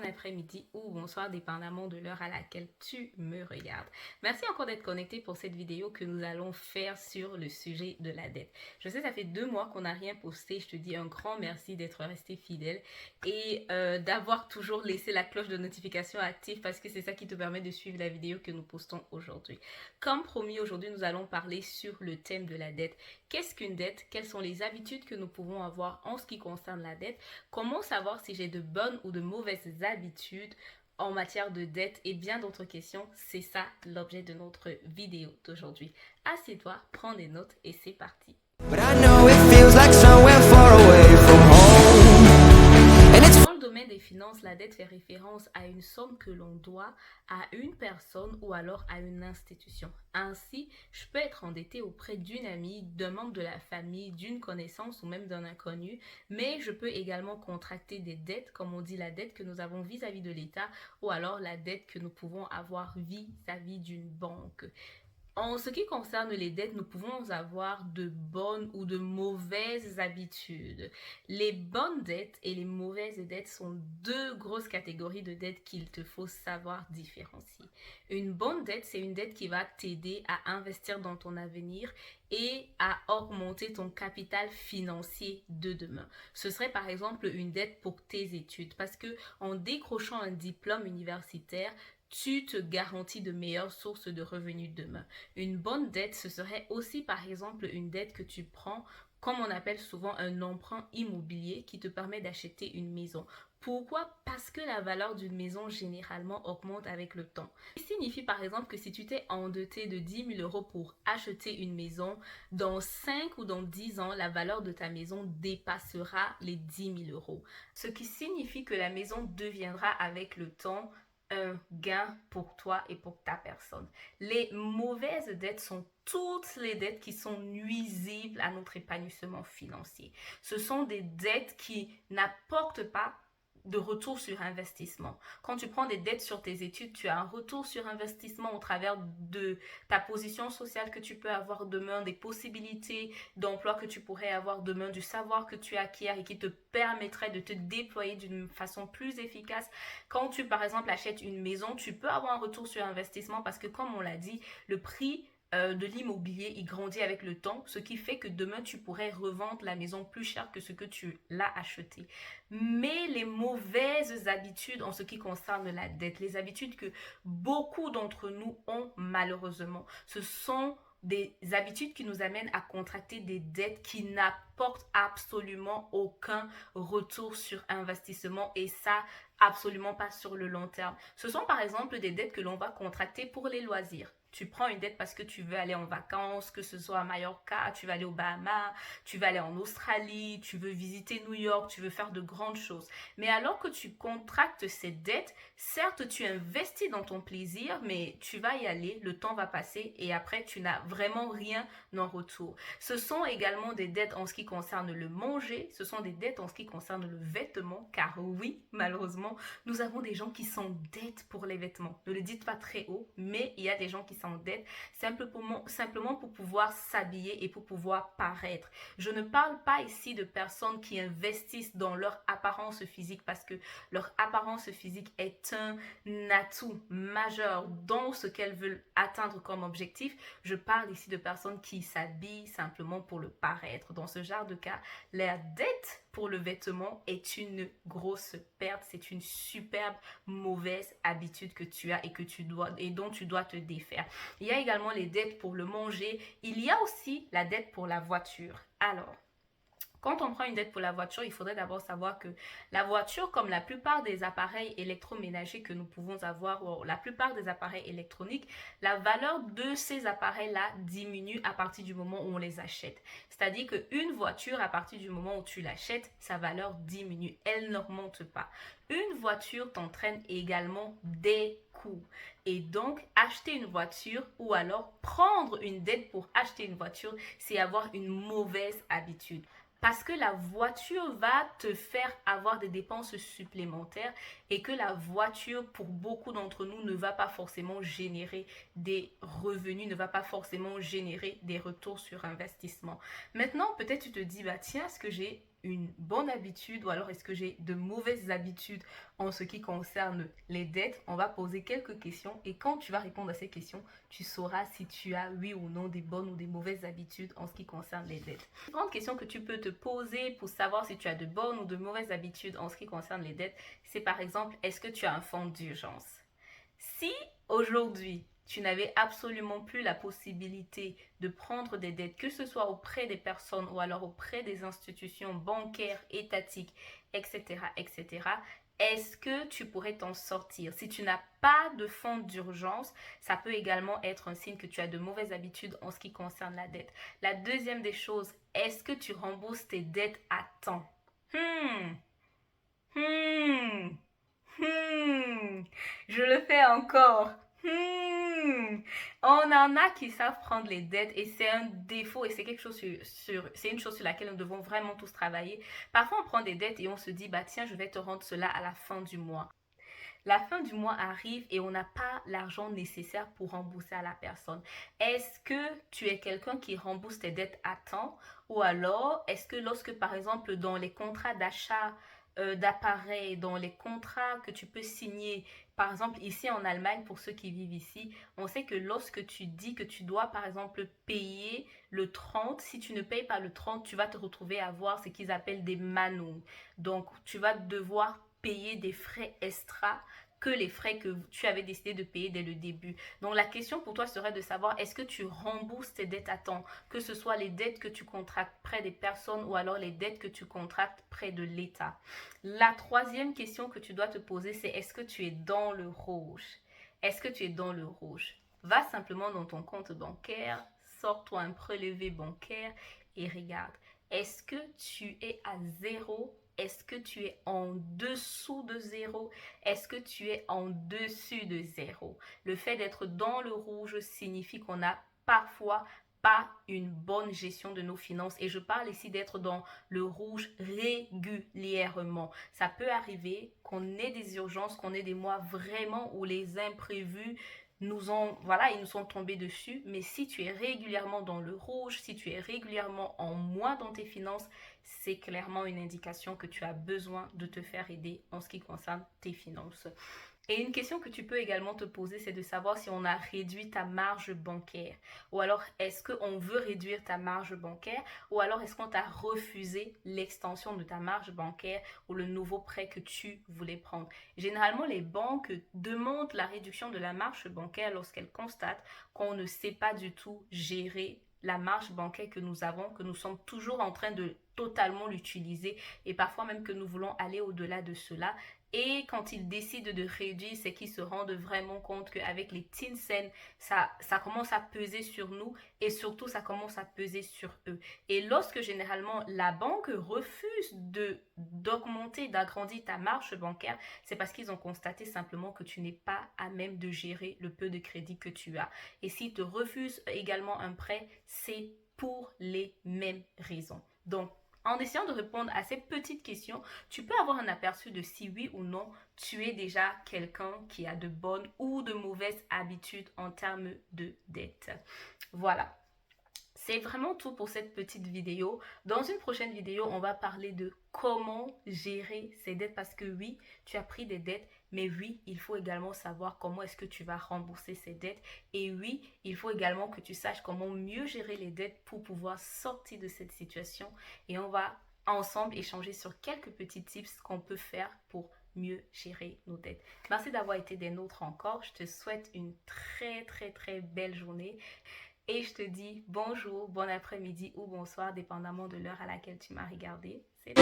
après-midi ou bonsoir, dépendamment de l'heure à laquelle tu me regardes. Merci encore d'être connecté pour cette vidéo que nous allons faire sur le sujet de la dette. Je sais, ça fait 2 mois qu'on n'a rien posté. Je te dis un grand merci d'être resté fidèle et d'avoir toujours laissé la cloche de notification active parce que c'est ça qui te permet de suivre la vidéo que nous postons aujourd'hui. Comme promis, aujourd'hui, nous allons parler sur le thème de la dette. Qu'est-ce qu'une dette? Quelles sont les habitudes que nous pouvons avoir en ce qui concerne la dette? Comment savoir si j'ai de bonnes ou de mauvaises habitudes en matière de dette et bien d'autres questions? C'est ça l'objet de notre vidéo d'aujourd'hui. Assieds-toi, prends des notes et c'est parti. Dans le domaine des finances, la dette fait référence à une somme que l'on doit à une personne ou alors à une institution. Ainsi, je peux être endetté auprès d'une amie, d'un membre de la famille, d'une connaissance ou même d'un inconnu, mais je peux également contracter des dettes, comme on dit la dette que nous avons vis-à-vis de l'État ou alors la dette que nous pouvons avoir vis-à-vis d'une banque. En ce qui concerne les dettes, nous pouvons avoir de bonnes ou de mauvaises habitudes. Les bonnes dettes et les mauvaises dettes sont deux grosses catégories de dettes qu'il te faut savoir différencier. Une bonne dette, c'est une dette qui va t'aider à investir dans ton avenir et à augmenter ton capital financier de demain. Ce serait par exemple une dette pour tes études parce que en décrochant un diplôme universitaire, tu te garantis de meilleures sources de revenus demain. Une bonne dette, ce serait aussi par exemple une dette que tu prends, comme on appelle souvent un emprunt immobilier qui te permet d'acheter une maison. Pourquoi? Parce que la valeur d'une maison généralement augmente avec le temps. Ce qui signifie par exemple que si tu t'es endetté de 10 000 euros pour acheter une maison, dans 5 ou dans 10 ans, la valeur de ta maison dépassera les 10 000 euros. Ce qui signifie que la maison deviendra avec le temps un gain pour toi et pour ta personne. Les mauvaises dettes sont toutes les dettes qui sont nuisibles à notre épanouissement financier. Ce sont des dettes qui n'apportent pas de retour sur investissement. Quand tu prends des dettes sur tes études, tu as un retour sur investissement au travers de ta position sociale que tu peux avoir demain, des possibilités d'emploi que tu pourrais avoir demain, du savoir que tu acquiers et qui te permettrait de te déployer d'une façon plus efficace. Quand tu, par exemple, achètes une maison, tu peux avoir un retour sur investissement parce que, comme on l'a dit, le prix de l'immobilier, il grandit avec le temps, ce qui fait que demain, tu pourrais revendre la maison plus cher que ce que tu l'as acheté. Mais les mauvaises habitudes en ce qui concerne la dette, les habitudes que beaucoup d'entre nous ont malheureusement, ce sont des habitudes qui nous amènent à contracter des dettes qui n'apportent absolument aucun retour sur investissement et ça, absolument pas sur le long terme. Ce sont par exemple des dettes que l'on va contracter pour les loisirs. Tu prends une dette parce que tu veux aller en vacances, que ce soit à Mallorca, tu vas aller aux Bahamas, tu vas aller en Australie, tu veux visiter New York, tu veux faire de grandes choses. Mais alors que tu contractes ces dettes, certes, tu investis dans ton plaisir, mais tu vas y aller, le temps va passer et après, tu n'as vraiment rien en retour. Ce sont également des dettes en ce qui concerne le manger, ce sont des dettes en ce qui concerne le vêtement, car oui, malheureusement, nous avons des gens qui s'endettent pour les vêtements. Ne le dites pas très haut, mais il y a des gens qui s'endettent simplement pour pouvoir s'habiller et pour pouvoir paraître. Je ne parle pas ici de personnes qui investissent dans leur apparence physique parce que leur apparence physique est un atout majeur dans ce qu'elles veulent atteindre comme objectif. Je parle ici de personnes qui s'habillent simplement pour le paraître. Dans ce genre de cas, la dette pour le vêtement est une grosse perte. C'est une superbe mauvaise habitude que tu as et dont tu dois te défaire. Il y a également les dettes pour le manger. Il y a aussi la dette pour la voiture. Alors, quand on prend une dette pour la voiture, il faudrait d'abord savoir que la voiture, comme la plupart des appareils électroménagers que nous pouvons avoir, ou la plupart des appareils électroniques, la valeur de ces appareils-là diminue à partir du moment où on les achète. C'est-à-dire qu'une voiture, à partir du moment où tu l'achètes, sa valeur diminue. Elle n'augmente pas. Une voiture t'entraîne également des coûts. Et donc, acheter une voiture ou alors prendre une dette pour acheter une voiture, c'est avoir une mauvaise habitude. Parce que la voiture va te faire avoir des dépenses supplémentaires et que la voiture, pour beaucoup d'entre nous, ne va pas forcément générer des revenus, ne va pas forcément générer des retours sur investissement. Maintenant, peut-être tu te dis, bah tiens, est-ce que j'ai une bonne habitude ou alors est-ce que j'ai de mauvaises habitudes en ce qui concerne les dettes? On va poser quelques questions et quand tu vas répondre à ces questions, tu sauras si tu as oui ou non des bonnes ou des mauvaises habitudes en ce qui concerne les dettes. Une grande question que tu peux te poser pour savoir si tu as de bonnes ou de mauvaises habitudes en ce qui concerne les dettes, c'est par exemple, est-ce que tu as un fonds d'urgence? Si aujourd'hui, tu n'avais absolument plus la possibilité de prendre des dettes, que ce soit auprès des personnes ou alors auprès des institutions bancaires, étatiques, etc., etc., est-ce que tu pourrais t'en sortir? Si tu n'as pas de fonds d'urgence, ça peut également être un signe que tu as de mauvaises habitudes en ce qui concerne la dette. La deuxième des choses, est-ce que tu rembourses tes dettes à temps? Hmm, hmm, je le fais encore. On en a qui savent prendre les dettes et c'est un défaut et c'est quelque chose c'est une chose sur laquelle nous devons vraiment tous travailler. Parfois on prend des dettes et on se dit bah tiens je vais te rendre cela à la fin du mois. La fin du mois arrive et on n'a pas l'argent nécessaire pour rembourser à la personne. Est-ce que tu es quelqu'un qui rembourse tes dettes à temps ou alors est-ce que lorsque par exemple dans les contrats d'achat d'appareils, dans les contrats que tu peux signer, par exemple ici en Allemagne, pour ceux qui vivent ici, on sait que lorsque tu dis que tu dois par exemple payer le 30, si tu ne payes pas le 30, tu vas te retrouver à avoir ce qu'ils appellent des Mahnungen. Donc tu vas devoir payer des frais extra que les frais que tu avais décidé de payer dès le début. Donc la question pour toi serait de savoir est-ce que tu rembourses tes dettes à temps, que ce soit les dettes que tu contractes près des personnes ou alors les dettes que tu contractes près de l'État. La troisième question que tu dois te poser, c'est est-ce que tu es dans le rouge? Est-ce que tu es dans le rouge? Va simplement dans ton compte bancaire, sors-toi un prélevé bancaire et regarde. Est-ce que tu es à zéro? Est-ce que tu es en dessous de zéro? Est-ce que tu es en dessus de zéro? Le fait d'être dans le rouge signifie qu'on a parfois pas une bonne gestion de nos finances. Et je parle ici d'être dans le rouge régulièrement. Ça peut arriver qu'on ait des urgences, qu'on ait des mois vraiment où les imprévus ils nous sont tombés dessus. Mais si tu es régulièrement dans le rouge, si tu es régulièrement en moins dans tes finances, c'est clairement une indication que tu as besoin de te faire aider en ce qui concerne tes finances. Et une question que tu peux également te poser, c'est de savoir si on a réduit ta marge bancaire. Ou alors, est-ce qu'on veut réduire ta marge bancaire? Ou alors, est-ce qu'on t'a refusé l'extension de ta marge bancaire ou le nouveau prêt que tu voulais prendre? Généralement, les banques demandent la réduction de la marge bancaire lorsqu'elles constatent qu'on ne sait pas du tout gérer la marge bancaire que nous avons, que nous sommes toujours en train de totalement l'utiliser et parfois même que nous voulons aller au-delà de cela. Et quand ils décident de réduire, c'est qu'ils se rendent vraiment compte qu'avec les teen cents, ça commence à peser sur nous et surtout ça commence à peser sur eux. Et lorsque généralement la banque refuse d'augmenter, d'agrandir ta marge bancaire, c'est parce qu'ils ont constaté simplement que tu n'es pas à même de gérer le peu de crédit que tu as. Et s'ils te refusent également un prêt, c'est pour les mêmes raisons. Donc, en essayant de répondre à ces petites questions, tu peux avoir un aperçu de si oui ou non tu es déjà quelqu'un qui a de bonnes ou de mauvaises habitudes en termes de dette. Voilà. C'est vraiment tout pour cette petite vidéo. Dans une prochaine vidéo, on va parler de comment gérer ces dettes parce que oui, tu as pris des dettes, mais oui, il faut également savoir comment est-ce que tu vas rembourser ces dettes. Et oui, il faut également que tu saches comment mieux gérer les dettes pour pouvoir sortir de cette situation. Et on va ensemble échanger sur quelques petits tips qu'on peut faire pour mieux gérer nos dettes. Merci d'avoir été des nôtres encore. Je te souhaite une très belle journée. Et je te dis bonjour, bon après-midi ou bonsoir, dépendamment de l'heure à laquelle tu m'as regardé. C'est